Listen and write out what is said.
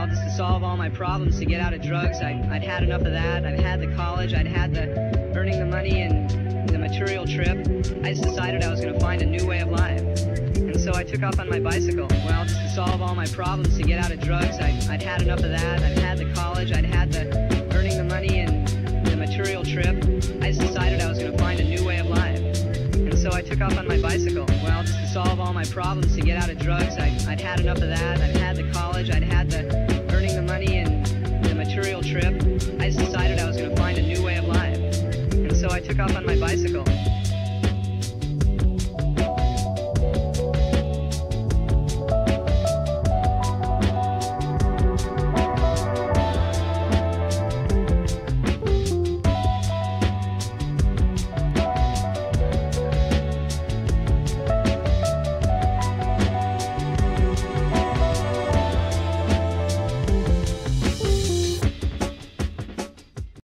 just to solve all my problems, to get out of drugs. I'd had enough of that. I'd had the college, I'd had the earning the money and the material trip. I just decided I was going to find a new way of life. And so I took off on my bicycle. Well, just to solve all my problems, to get out of drugs. I'd had enough of that. I'd had the college, I'd had the earning the money and the material trip. I just decided I was going to find a new way of life. And so I took off on my bicycle. Well, just to solve all my problems, to get out of drugs. I'd had enough of that. I'd had the college, I'd had the